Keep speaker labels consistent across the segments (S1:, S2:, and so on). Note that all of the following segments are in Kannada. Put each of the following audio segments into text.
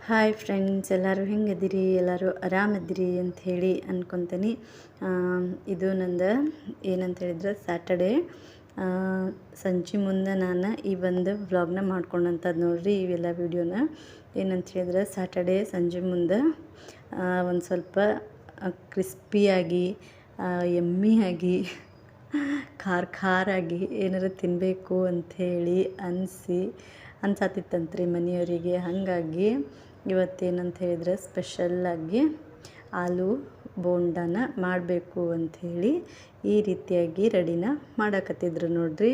S1: ಹಾಯ್ ಫ್ರೆಂಡ್ಸ್, ಎಲ್ಲರೂ ಹೆಂಗದಿರಿ? ಎಲ್ಲರೂ ಆರಾಮದಿರಿ ಅಂತ ಹೇಳಿ ಅನ್ಕೊತೀನಿ. ಇದು ನಂದು ಏನಂತ ಹೇಳಿದ್ರೆ ಸ್ಯಾಟರ್ಡೇ ಸಂಜೆ ಮುಂದೆ ನಾನು ಈ ಒಂದು ವ್ಲಾಗ್ನ ಮಾಡ್ಕೊಂಡಂಥದ್ದು ನೋಡ್ರಿ. ಇವೆಲ್ಲ ವೀಡಿಯೋನ ಏನಂತ ಹೇಳಿದ್ರೆ ಸ್ಯಾಟರ್ಡೇ ಸಂಜೆ ಮುಂದೆ ಒಂದು ಸ್ವಲ್ಪ ಕ್ರಿಸ್ಪಿಯಾಗಿ ಯಮ್ಮಿಯಾಗಿ ಖಾರಾಗಿ ಏನಾರು ತಿನ್ನಬೇಕು ಅಂಥೇಳಿ ಅನ್ಸತ್ತಿತ್ತಂತ್ರಿ ಮನೆಯವರಿಗೆ. ಹಾಗಾಗಿ ಇವತ್ತೇನಂತ ಹೇಳಿದ್ರೆ ಸ್ಪೆಷಲ್ಲಾಗಿ ಆಲೂ ಬೋಂಡನ ಮಾಡಬೇಕು ಅಂಥೇಳಿ ಈ ರೀತಿಯಾಗಿ ರೆಡಿನ ಮಾಡಕತ್ತಿದ್ರು ನೋಡ್ರಿ.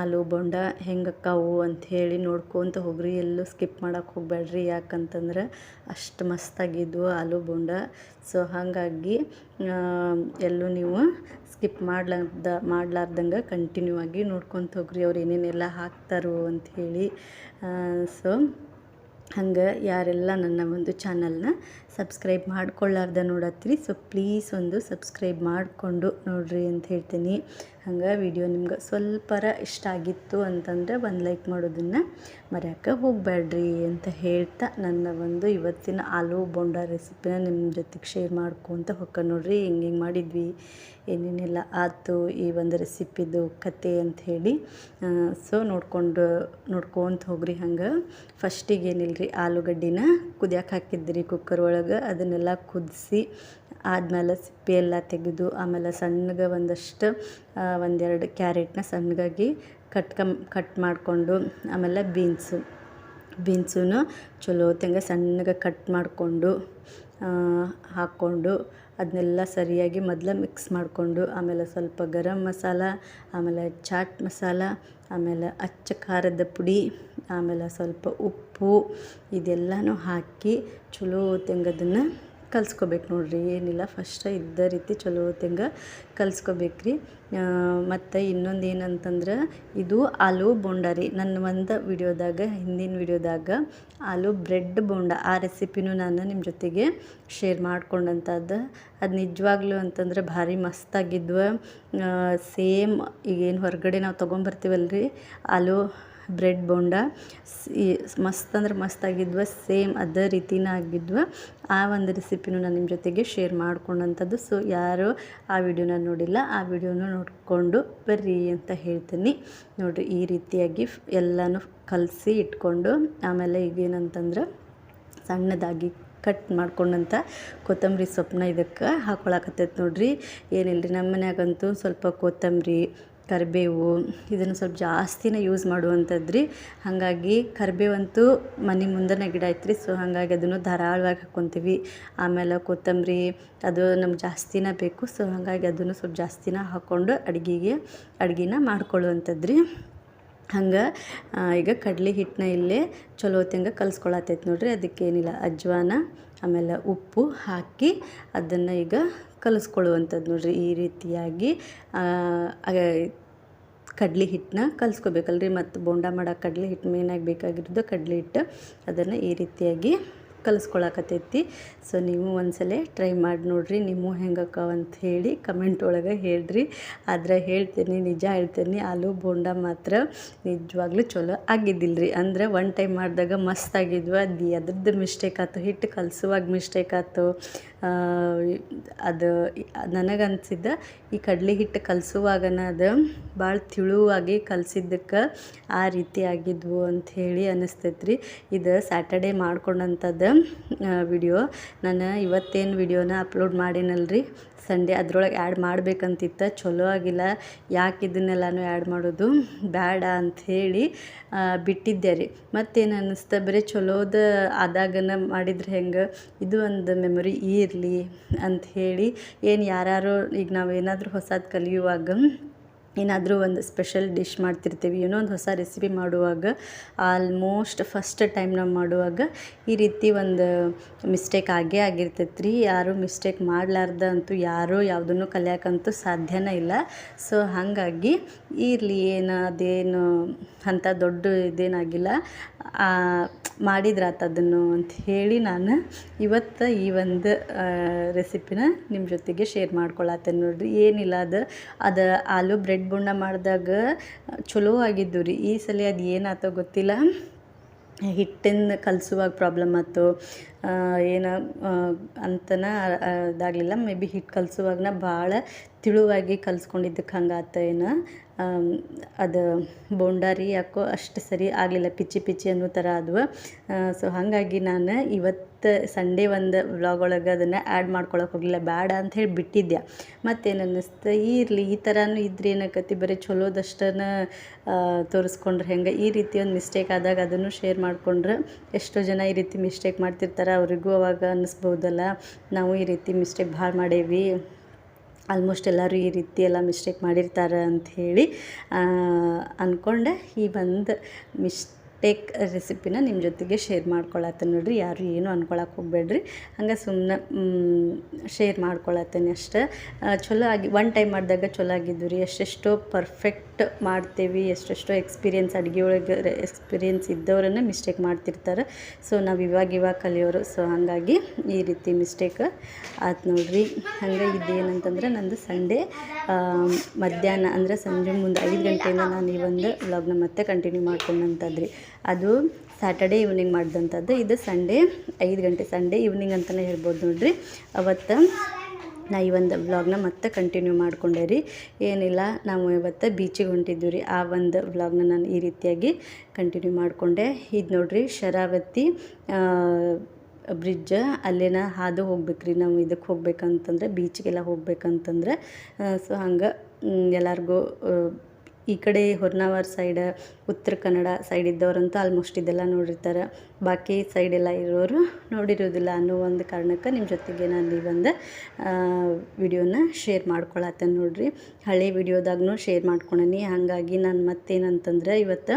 S1: ಆಲೂ ಬೋಂಡ ಹೆಂಗಕ್ಕಾವು ಅಂಥೇಳಿ ನೋಡ್ಕೊತ ಹೋಗ್ರಿ, ಎಲ್ಲೂ ಸ್ಕಿಪ್ ಮಾಡೋಕ್ಕೆ ಹೋಗ್ಬೇಡ್ರಿ. ಯಾಕಂತಂದ್ರೆ ಅಷ್ಟು ಮಸ್ತಾಗಿದ್ವು ಆಲೂ ಬೋಂಡ. ಸೊ ಹಾಗಾಗಿ ಎಲ್ಲೂ ನೀವು ಸ್ಕಿಪ್ ಮಾಡ್ಲಾರ್ದಂಗೆ ಕಂಟಿನ್ಯೂ ಆಗಿ ನೋಡ್ಕೊತ ಹೋಗ್ರಿ, ಅವ್ರು ಏನೇನೆಲ್ಲ ಹಾಕ್ತಾರೋ ಅಂಥೇಳಿ. ಸೊ ಹಂಗೆ ಯಾರೆಲ್ಲ ನನ್ನ ಒಂದು ಚಾನಲ್ನ ಸಬ್ಸ್ಕ್ರೈಬ್ ಮಾಡ್ಕೊಳ್ಳಾರ್ದ ನೋಡತ್ತೀರಿ, ಸೊ ಪ್ಲೀಸ್ ಒಂದು ಸಬ್ಸ್ಕ್ರೈಬ್ ಮಾಡಿಕೊಂಡು ನೋಡ್ರಿ ಅಂತ ಹೇಳ್ತೀನಿ. ಹಂಗೆ ವಿಡಿಯೋ ನಿಮ್ಗೆ ಸ್ವಲ್ಪರ ಇಷ್ಟ ಆಗಿತ್ತು ಅಂತಂದರೆ ಒಂದು ಲೈಕ್ ಮಾಡೋದನ್ನು ಮರೆಯೋಕ್ಕೆ ಹೋಗಬೇಡ್ರಿ ಅಂತ ಹೇಳ್ತಾ ನನ್ನ ಒಂದು ಇವತ್ತಿನ ಆಲೂ ಬೋಂಡ ರೆಸಿಪಿನ ನಿಮ್ಮ ಜೊತೆಗೆ ಶೇರ್ ಮಾಡ್ಕೊತ ಹೋಗ್ಕ ನೋಡ್ರಿ. ಹೆಂಗೆ ಮಾಡಿದ್ವಿ, ಏನೇನೆಲ್ಲ ಆಯ್ತು ಈ ಒಂದು ರೆಸಿಪಿದು ಕತೆ ಅಂಥೇಳಿ. ಸೊ ನೋಡ್ಕೊತ ಹೋಗ್ರಿ. ಹಂಗೆ ಫಸ್ಟಿಗೆ ಏನಿಲ್ಲರಿ, ಆಲೂಗಡ್ಡಿನ ಕುದಿಯೋಕೆ ಹಾಕಿದ್ರಿ ಕುಕ್ಕರ್ ಒಳಗೆ. ಅದನ್ನೆಲ್ಲ ಕುದಿಸಿ ಆದಮೇಲೆ ಸಿಪ್ಪೆ ಎಲ್ಲ ತೆಗೆದು ಆಮೇಲೆ ಸಣ್ಣಗೆ ಒಂದೆರಡು ಕ್ಯಾರೆಟ್ನ ಸಣ್ಣಗಾಗಿ ಕಟ್ ಮಾಡಿಕೊಂಡು, ಆಮೇಲೆ ಬೀನ್ಸೂ ಚಲೋ ಸಣ್ಣಗೆ ಕಟ್ ಮಾಡಿಕೊಂಡು ಹಾಕ್ಕೊಂಡು ಅದನ್ನೆಲ್ಲ ಸರಿಯಾಗಿ ಮೊದಲು ಮಿಕ್ಸ್ ಮಾಡಿಕೊಂಡು, ಆಮೇಲೆ ಸ್ವಲ್ಪ ಗರಂ ಮಸಾಲ, ಆಮೇಲೆ ಚಾಟ್ ಮಸಾಲ, ಆಮೇಲೆ ಅಚ್ಚ ಖಾರದ ಪುಡಿ, ಆಮೇಲೆ ಸ್ವಲ್ಪ ಉಪ್ಪು, ಇದೆಲ್ಲನೂ ಹಾಕಿ ಚಲೋ ಅದನ್ನು ಕಲಿಸ್ಕೋಬೇಕು ನೋಡ್ರಿ. ಏನಿಲ್ಲ, ಫಸ್ಟ್ ಇದ್ದ ರೀತಿ ಚಲೋ ಕಲಿಸ್ಕೋಬೇಕ್ರಿ. ಮತ್ತು ಇನ್ನೊಂದು ಏನಂತಂದ್ರೆ ಇದು ಆಲೂ ಬೋಂಡ ರೀ. ನನ್ನ ಒಂದು ಹಿಂದಿನ ವಿಡಿಯೋದಾಗ ಆಲೂ ಬ್ರೆಡ್ ಬೋಂಡ ಆ ರೆಸಿಪಿನೂ ನಾನು ನಿಮ್ಮ ಜೊತೆಗೆ ಶೇರ್ ಮಾಡ್ಕೊಂಡಂಥದ್ದು. ಅದು ನಿಜವಾಗ್ಲೂ ಅಂತಂದ್ರೆ ಭಾರಿ ಮಸ್ತಾಗಿದ್ವು. ಸೇಮ್ ಈಗೇನು ಹೊರಗಡೆ ನಾವು ತೊಗೊಂಬರ್ತೀವಲ್ರಿ ಆಲೂ ಬ್ರೆಡ್ ಬೋಂಡ, ಮಸ್ತ್ ಅಂದ್ರೆ ಮಸ್ತಾಗಿದ್ವು. ಸೇಮ್ ಅದೇ ರೀತಿನ ಆಗಿದ್ವು. ಆ ಒಂದು ರೆಸಿಪಿನೂ ನಾನು ನಿಮ್ಮ ಜೊತೆಗೆ ಶೇರ್ ಮಾಡ್ಕೊಂಡಂಥದ್ದು. ಸೊ ಯಾರು ಆ ವಿಡಿಯೋನ ನೋಡಿಲ್ಲ, ಆ ವಿಡಿಯೋನ ನೋಡಿಕೊಂಡು ಬರ್ರಿ ಅಂತ ಹೇಳ್ತೀನಿ ನೋಡಿರಿ. ಈ ರೀತಿಯಾಗಿ ಎಲ್ಲನೂ ಕಲಸಿ ಇಟ್ಕೊಂಡು, ಆಮೇಲೆ ಈಗೇನಂತಂದ್ರೆ ಸಣ್ಣದಾಗಿ ಕಟ್ ಮಾಡ್ಕೊಂಡಂಥ ಕೊತ್ತಂಬರಿ ಸೊಪ್ಪನ್ನ ಇದಕ್ಕೆ ಹಾಕ್ಕೊಳಕತ್ತೈತೆ ನೋಡ್ರಿ. ಏನಿಲ್ಲ ರೀ, ನಮ್ಮ ಮನ್ಯಾಗಂತೂ ಸ್ವಲ್ಪ ಕೊತ್ತಂಬರಿ, ಕರಿಬೇವು ಇದನ್ನು ಸ್ವಲ್ಪ ಜಾಸ್ತಿನೇ ಯೂಸ್ ಮಾಡುವಂಥದ್ದು ರೀ. ಹಾಗಾಗಿ ಕರಿಬೇವಂತೂ ಮನೆ ಮುಂದೆನೇ ಗಿಡ ಐತ್ರಿ. ಸೊ ಹಾಗಾಗಿ ಅದನ್ನು ಧಾರಾಳವಾಗಿ ಹಾಕ್ಕೊತೀವಿ. ಆಮೇಲೆ ಕೊತ್ತಂಬರಿ ಅದು ನಮ್ಗೆ ಜಾಸ್ತಿನೇ ಬೇಕು. ಸೊ ಹಾಗಾಗಿ ಅದನ್ನು ಸ್ವಲ್ಪ ಜಾಸ್ತಿನೇ ಹಾಕ್ಕೊಂಡು ಅಡುಗೆನ ಮಾಡ್ಕೊಳ್ಳುವಂಥದ್ದು ರೀ. ಹಂಗೆ ಈಗ ಕಡಲೆ ಹಿಟ್ಟನ್ನ ಇಲ್ಲೇ ಚಲೋ ಕಲಿಸ್ಕೊಳತೈತೆ ನೋಡ್ರಿ. ಅದಕ್ಕೇನಿಲ್ಲ, ಅಜ್ವಾನ ಆಮೇಲೆ ಉಪ್ಪು ಹಾಕಿ ಅದನ್ನು ಈಗ ಕಲಿಸ್ಕೊಳ್ಳುವಂಥದ್ದು ನೋಡ್ರಿ. ಈ ರೀತಿಯಾಗಿ ಕಡಲೆ ಹಿಟ್ಟನ್ನ ಕಲಿಸ್ಕೋಬೇಕಲ್ರಿ. ಮತ್ತು ಬೋಂಡ ಮಾಡೋಕೆ ಕಡಲೆ ಹಿಟ್ಟು ಮೇನಾಗಿ ಬೇಕಾಗಿರೋದು ಕಡಲೆ ಹಿಟ್ಟು. ಅದನ್ನು ಈ ರೀತಿಯಾಗಿ ಕಲಿಸ್ಕೊಳಕತ್ತೈತಿ. ಸೊ ನೀವು ಒಂದ್ಸಲ ಟ್ರೈ ಮಾಡಿ ನೋಡಿರಿ, ನೀವು ಹೆಂಗಕ್ಕಾವ ಅಂತ ಹೇಳಿ ಕಮೆಂಟ್ ಒಳಗೆ ಹೇಳ್ರಿ. ಆದರೆ ನಿಜ ಹೇಳ್ತೀನಿ, ಆಲೂ ಬೋಂಡ ಮಾತ್ರ ನಿಜವಾಗ್ಲೂ ಚಲೋ ಆಗಿದ್ದಿಲ್ಲ ರೀ. ಅಂದರೆ ಒನ್ ಟೈಮ್ ಮಾಡಿದಾಗ ಮಸ್ತಾಗಿದ್ವು. ಅದು ಅದ್ರದ್ದು ಮಿಸ್ಟೇಕ್ ಆಯ್ತು, ಹಿಟ್ಟು ಕಲಿಸುವಾಗ ಮಿಸ್ಟೇಕ್ ಆಯ್ತು. ಅದು ನನಗನ್ಸಿದ್ದ ಈ ಕಡಲೆ ಹಿಟ್ಟು ಕಲಿಸುವಾಗನ ಅದು ಭಾಳ ತಿಳುವಾಗಿ ಕಲಿಸಿದ್ದಕ್ಕೆ ಆ ರೀತಿ ಆಗಿದ್ವು ಅಂಥೇಳಿ ಅನ್ನಿಸ್ತೈತ್ರಿ. ಇದು ಸ್ಯಾಟರ್ಡೇ ಮಾಡ್ಕೊಂಡಂಥದ್ದು ವಿಡಿಯೋ. ನಾನು ಇವತ್ತೇನು ವಿಡಿಯೋನ ಅಪ್ಲೋಡ್ ಮಾಡೀನಲ್ರಿ ಸಂಡೇ, ಅದರೊಳಗೆ ಆ್ಯಡ್ ಮಾಡಬೇಕಂತಿತ್ತು. ಚಲೋ ಆಗಿಲ್ಲ, ಯಾಕೆ ಇದನ್ನೆಲ್ಲನೂ ಆ್ಯಡ್ ಮಾಡೋದು ಬೇಡ ಅಂಥೇಳಿ ಬಿಟ್ಟಿದ್ದೆ ರೀ. ಮತ್ತೇನು ಅನ್ನಿಸ್ತಾ, ಬರೀ ಚಲೋದ ಆದಾಗನ ಮಾಡಿದ್ರೆ ಹೆಂಗೆ, ಇದು ಒಂದು ಮೆಮೊರಿ ಇರಲಿ ಅಂಥೇಳಿ. ಏನು ಯಾರು ಈಗ ನಾವು ಏನಾದರೂ ಹೊಸದು ಕಲಿಯುವಾಗ, ಏನಾದರೂ ಒಂದು ಸ್ಪೆಷಲ್ ಡಿಶ್ ಮಾಡ್ತಿರ್ತೀವಿ, ಏನೋ ಒಂದು ಹೊಸ ರೆಸಿಪಿ ಮಾಡುವಾಗ ಆಲ್ಮೋಸ್ಟ್ ಫಸ್ಟ್ ಟೈಮ್ ನಾವು ಮಾಡುವಾಗ ಈ ರೀತಿ ಒಂದು ಮಿಸ್ಟೇಕ್ ಆಗಿರ್ತೈತೆ ರೀ. ಯಾರೂ ಮಿಸ್ಟೇಕ್ ಮಾಡಲಾರ್ದ ಅಂತೂ ಯಾರೂ ಯಾವುದನ್ನು ಕಲಿಯೋಕ್ಕಂತೂ ಸಾಧ್ಯನೇ ಇಲ್ಲ. ಸೊ ಹಾಗಾಗಿ ಇರಲಿ, ಅದೇನು ಅಂಥ ದೊಡ್ಡ ಇದೇನಾಗಿಲ್ಲ, ಮಾಡಿದ್ರಾತು ಅದನ್ನು ಅಂತ ಹೇಳಿ ನಾನು ಇವತ್ತು ಈ ಒಂದು ರೆಸಿಪಿನ ನಿಮ್ಮ ಜೊತೆಗೆ ಶೇರ್ ಮಾಡ್ಕೊಳತ್ತೇನೆ ನೋಡಿರಿ. ಏನಿಲ್ಲ, ಅದು ಆಲೂ ಬ್ರೆಡ್ ಬೋಂಡ ಮಾಡಿದಾಗ ಚಲೋ ಆಗಿದ್ದು ರೀ. ಈ ಸಲ ಅದು ಏನಾಯ್ತೋ ಗೊತ್ತಿಲ್ಲ, ಹಿಟ್ಟನ್ನು ಕಲಸುವಾಗ ಪ್ರಾಬ್ಲಮ್ ಆಯ್ತು, ಏನು ಅಂತನ ಇದಾಗಲಿಲ್ಲ. ಮೇ ಬಿ ಹಿಟ್ಟು ಕಲಸುವಾಗನ ಭಾಳ ತಿಳುವಾಗಿ ಕಲಿಸ್ಕೊಂಡಿದ್ದಕ್ಕೆ ಹಂಗಾತ ಏನು, ಅದು ಬೋಂಡ ರೀ ಯಾಕೋ ಅಷ್ಟು ಸರಿ ಆಗಲಿಲ್ಲ, ಪಿಚ್ಚಿ ಪಿಚ್ಚಿ ಅನ್ನೋ ಥರ ಆದವು. ಸೊ ಹಾಗಾಗಿ ನಾನು ಇವತ್ತು ಸಂಡೇ ಒಂದು ವ್ಲಾಗ್ ಒಳಗೆ ಅದನ್ನು ಆ್ಯಡ್ ಮಾಡ್ಕೊಳಕ್ಕೆ ಹೋಗಲಿಲ್ಲ, ಬೇಡ ಅಂಥೇಳಿ ಬಿಟ್ಟಿದ್ದೆ. ಮತ್ತೇನು ಅನ್ನಿಸ್ತು, ಇರಲಿ ಈ ಥರನೂ ಇದ್ರೆ ಏನಾಕತಿ, ಬರೀ ಚಲೋದಷ್ಟನ್ನು ತೋರಿಸ್ಕೊಂಡ್ರೆ ಹೆಂಗೆ, ಈ ರೀತಿ ಒಂದು ಮಿಸ್ಟೇಕ್ ಆದಾಗ ಅದನ್ನು ಶೇರ್ ಮಾಡಿಕೊಂಡ್ರೆ ಎಷ್ಟೋ ಜನ ಈ ರೀತಿ ಮಿಸ್ಟೇಕ್ ಮಾಡ್ತಿರ್ತಾರೆ, ಅವರಿಗೂ ಅವಾಗ ಅನ್ನಿಸ್ಬೋದಲ್ಲ ನಾವು ಈ ರೀತಿ ಮಿಸ್ಟೇಕ್ ಭಾಳ ಮಾಡೇವಿ, ಆಲ್ಮೋಸ್ಟ್ ಎಲ್ಲರೂ ಈ ರೀತಿ ಎಲ್ಲ ಮಿಸ್ಟೇಕ್ ಮಾಡಿರ್ತಾರೆ ಅಂಥೇಳಿ ಅಂದ್ಕೊಂಡೆ ಈ ಒಂದು ಮಿಸ್ಟೇಕ್ ರೆಸಿಪಿನ ನಿಮ್ಮ ಜೊತೆಗೆ ಶೇರ್ ಮಾಡ್ಕೊಳತ್ತೇನೆ ನೋಡಿರಿ. ಯಾರು ಏನು ಅಂದ್ಕೊಳಕ್ಕೆ ಹೋಗಬೇಡ್ರಿ, ಹಂಗೆ ಸುಮ್ಮನೆ ಶೇರ್ ಮಾಡ್ಕೊಳತ್ತೇನೆ ಅಷ್ಟೇ. ಚಲೋ ಆಗಿ ಒನ್ ಟೈಮ್ ಮಾಡಿದಾಗ ಚಲೋ ಆಗಿದ್ದು ರೀ. ಎಷ್ಟೆಷ್ಟೋ ಪರ್ಫೆಕ್ಟ್ ಮಾಡ್ತೇವೆ, ಎಷ್ಟೆಷ್ಟೋ ಎಕ್ಸ್ಪೀರಿಯೆನ್ಸ್ ಅಡುಗೆ ಒಳಗೆ ಎಕ್ಸ್ಪೀರಿಯೆನ್ಸ್ ಇದ್ದವರನ್ನ ಮಿಸ್ಟೇಕ್ ಮಾಡ್ತಿರ್ತಾರೆ. ಸೊ ನಾವು ಇವಾಗ ಕಲಿಯೋರು. ಸೊ ಹಾಗಾಗಿ ಈ ರೀತಿ ಮಿಸ್ಟೇಕ್ ಆಯ್ತು ನೋಡ್ರಿ. ಹಂಗೆ ಇದೇನಂತಂದ್ರೆ ನಂದು ಸಂಡೇ ಮಧ್ಯಾಹ್ನ ಅಂದರೆ ಸಂಜೆ ಮುಂದೆ 5 ಗಂಟೆಯಿಂದ ನಾನು ಈ ಒಂದು ವ್ಲಾಗ್ನ ಮತ್ತೆ ಕಂಟಿನ್ಯೂ ಮಾಡ್ಕೊಂಡಂಥದ್ದು ರೀ. ಅದು ಸ್ಯಾಟರ್ಡೇ ಈವ್ನಿಂಗ್ ಮಾಡಿದಂಥದ್ದು, ಇದು ಸಂಡೇ 5 ಗಂಟೆ, ಸಂಡೇ ಈವ್ನಿಂಗ್ ಅಂತಲೇ ಹೇಳ್ಬೋದು ನೋಡ್ರಿ. ಅವತ್ತು ನಾ ಈ ಒಂದು ವ್ಲಾಗ್ನ ಮತ್ತೆ ಕಂಟಿನ್ಯೂ ಮಾಡ್ಕೊಂಡೆ ರೀ. ಏನಿಲ್ಲ, ನಾವು ಇವತ್ತು ಬೀಚಿಗೆ ಹೊಂಟಿದ್ವಿ ರೀ. ಆ ಒಂದು ವ್ಲಾಗ್ನ ನಾನು ಈ ರೀತಿಯಾಗಿ ಕಂಟಿನ್ಯೂ ಮಾಡಿಕೊಂಡೆ. ಇದು ನೋಡ್ರಿ ಶರಾವತಿ ಬ್ರಿಡ್ಜ್, ಅಲ್ಲೇನ ಹಾದು ಹೋಗ್ಬೇಕು ರೀ ನಾವು. ಇದಕ್ಕೆ ಹೋಗ್ಬೇಕಂತಂದ್ರೆ ಬೀಚ್ಗೆಲ್ಲ ಹೋಗ್ಬೇಕಂತಂದ್ರೆ ಸೊ ಹಂಗೆ ಎಲ್ಲರಿಗೂ ಈ ಕಡೆ ಹೊರ್ನಾವರ್ side, Uttara Kannada side ಇದ್ದವರಂತೂ almost ಇದೆಲ್ಲ ನೋಡಿರ್ತಾರೆ, ಬಾಕಿ ಸೈಡೆಲ್ಲ ಇರೋರು ನೋಡಿರೋದಿಲ್ಲ ಅನ್ನೋ ಒಂದು ಕಾರಣಕ್ಕೆ ನಿಮ್ಮ ಜೊತೆಗೆ ನಾನು ಈ ಒಂದು ವಿಡಿಯೋನ ಶೇರ್ ಮಾಡ್ಕೊಳತ್ತೇನೆ ನೋಡಿರಿ. ಹಳೆ ವಿಡಿಯೋದಾಗೂ ಶೇರ್ ಮಾಡ್ಕೊಳೀನಿ. ಹಾಗಾಗಿ ನಾನು ಮತ್ತೇನಂತಂದ್ರೆ ಇವತ್ತು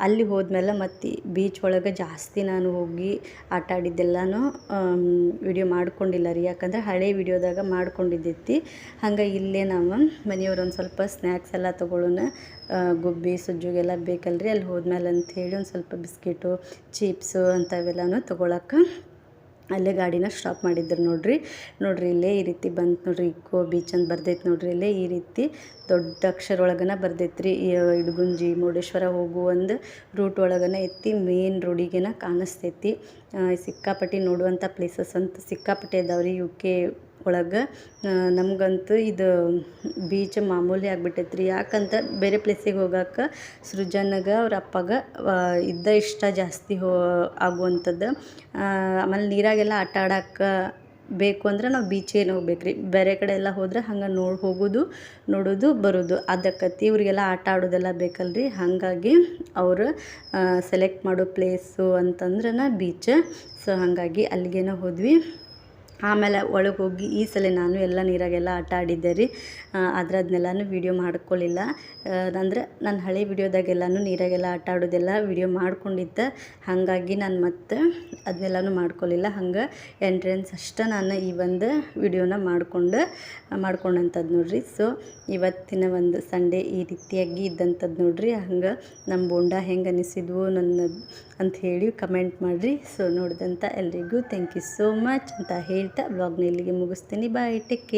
S1: ಅಲ್ಲಿ ಹೋದ್ಮೇಲೆ ಮತ್ತು ಬೀಚ್ ಒಳಗೆ ಜಾಸ್ತಿ ನಾನು ಹೋಗಿ ಆಟ ಆಡಿದ್ದೆಲ್ಲನೂ ವಿಡಿಯೋ ಮಾಡ್ಕೊಂಡಿಲ್ಲ ರೀ, ಯಾಕಂದರೆ ಹಳೆ ವಿಡಿಯೋದಾಗ ಮಾಡ್ಕೊಂಡಿದ್ದೈತಿ. ಹಂಗೆ ಇಲ್ಲೇ ನಾವು ಮನೆಯವ್ರು ಒಂದು ಸ್ವಲ್ಪ ಸ್ನ್ಯಾಕ್ಸ್ ಎಲ್ಲ ತೊಗೊಳ್ಳೋಣ, ಗುಬ್ಬಿ ಸುಜ್ಜುಗೆಲ್ಲ ಬೇಕಲ್ರಿ ಅಲ್ಲಿ ಹೋದ್ಮೇಲೆ ಅಂಥೇಳಿ ಒಂದು ಸ್ವಲ್ಪ ಬಿಸ್ಕಿಟು, ಚಿಪ್ಸು ಅಂಥವೆಲ್ಲನೂ ತೊಗೊಳಕ್ಕೆ ಅಲ್ಲೇ ಗಾಡಿನ ಸ್ಟಾಪ್ ಮಾಡಿದ್ರು ನೋಡ್ರಿ. ಇಲ್ಲೇ ಈ ರೀತಿ ಬಂತು ನೋಡ್ರಿ, ಇಕೋ ಬೀಚ್ ಅಂತ ಬರ್ದೈತೆ ನೋಡ್ರಿ. ಇಲ್ಲೇ ಈ ರೀತಿ ದೊಡ್ಡ ಅಕ್ಷರ ಒಳಗನ ಬರ್ದೈತೆ ರೀ. ಇಡಗುಂಜಿ ಮುರುಡೇಶ್ವರ ಹೋಗೋ ಒಂದು ರೂಟ್ ಒಳಗನ ಎತ್ತಿ ಮೇನ್ ರೋಡಿಗೆನ ಕಾಣಿಸ್ತೈತಿ. ಸಿಕ್ಕಾಪಟ್ಟಿ ನೋಡುವಂಥ ಪ್ಲೇಸಸ್ ಅಂತ ಸಿಕ್ಕಾಪಟ್ಟಿ ಅದಾವ್ರಿ UK ಒಳಗೆ. ನಮಗಂತೂ ಇದು ಬೀಚ್ ಮಾಮೂಲಿ ಆಗಿಬಿಟ್ಟೈತೆ ರೀ. ಯಾಕಂತ ಬೇರೆ ಪ್ಲೇಸಿಗೆ ಹೋಗೋಕೆ ಸೃಜನ್ಗೆ ಅವ್ರ ಅಪ್ಪಗೆ ಇಷ್ಟ ಜಾಸ್ತಿ ಆಗುವಂಥದ್ದು. ಆಮೇಲೆ ನೀರಾಗೆಲ್ಲ ಆಟ ಆಡೋಕೆ ಬೇಕು ಅಂದ್ರೆ ನಾವು ಬೀಚಿಗೆ ಹೋಗ್ಬೇಕು ರೀ. ಬೇರೆ ಕಡೆ ಎಲ್ಲ ಹೋದ್ರೆ ಹಂಗೆ ಹೋಗೋದು ನೋಡೋದು ಬರೋದು ಅದಕ್ಕತಿ. ಇವ್ರಿಗೆಲ್ಲ ಆಟ ಆಡೋದೆಲ್ಲ ಬೇಕಲ್ರಿ. ಹಾಗಾಗಿ ಅವರು ಸೆಲೆಕ್ಟ್ ಮಾಡೋ ಪ್ಲೇಸು ಅಂತಂದ್ರೆ ಬೀಚ್. ಸೊ ಹಾಗಾಗಿ ಅಲ್ಲಿಗೇನೋ ಹೋದ್ವಿ. ಆಮೇಲೆ ಒಳಗೆ ಹೋಗಿ ಈ ಸಲ ನಾನು ಎಲ್ಲ ನೀರಾಗೆಲ್ಲ ಆಟ ಆಡಿದ್ದೆ ರೀ. ಆದರೆ ಅದನ್ನೆಲ್ಲನೂ ವೀಡಿಯೋ ಮಾಡ್ಕೊಳ್ಳಿಲ್ಲ. ಅಂದರೆ ನಾನು ಹಳೆ ವೀಡಿಯೋದಾಗೆಲ್ಲನೂ ನೀರಾಗೆಲ್ಲ ಆಟ ಆಡೋದೆಲ್ಲ ವೀಡಿಯೋ ಮಾಡ್ಕೊಂಡಿದ್ದೆ. ಹಾಗಾಗಿ ನಾನು ಮತ್ತೆ ಅದನ್ನೆಲ್ಲನೂ ಮಾಡ್ಕೊಳ್ಳಿಲ್ಲ. ಹಂಗೆ ಎಂಟ್ರೆನ್ಸ್ ಅಷ್ಟೇ ನಾನು ಈ ಒಂದು ವಿಡಿಯೋನ ಮಾಡ್ಕೊಂಡಂಥದ್ದು ನೋಡ್ರಿ. ಸೊ ಇವತ್ತಿನ ಒಂದು ಸಂಡೇ ಈ ರೀತಿಯಾಗಿ ಇದ್ದಂಥದ್ದು ನೋಡ್ರಿ. ಹಂಗೆ ನಮ್ಮ ಬೋಂಡ ಹೆಂಗೆ ಅನಿಸಿದ್ವು ಅಂಥೇಳಿ ಕಮೆಂಟ್ ಮಾಡಿರಿ. ಸೊ ನೋಡಿದಂಥ ಎಲ್ರಿಗೂ ಥ್ಯಾಂಕ್ ಯು ಸೋ ಮಚ್ ಅಂತ ಹೇಳ್ತಾ ವ್ಲಾಗ್ನ ಇಲ್ಲಿಗೆ ಮುಗಿಸ್ತೀನಿ. ಬಾಯ್, ಟೇಕ್ ಕೇರ್.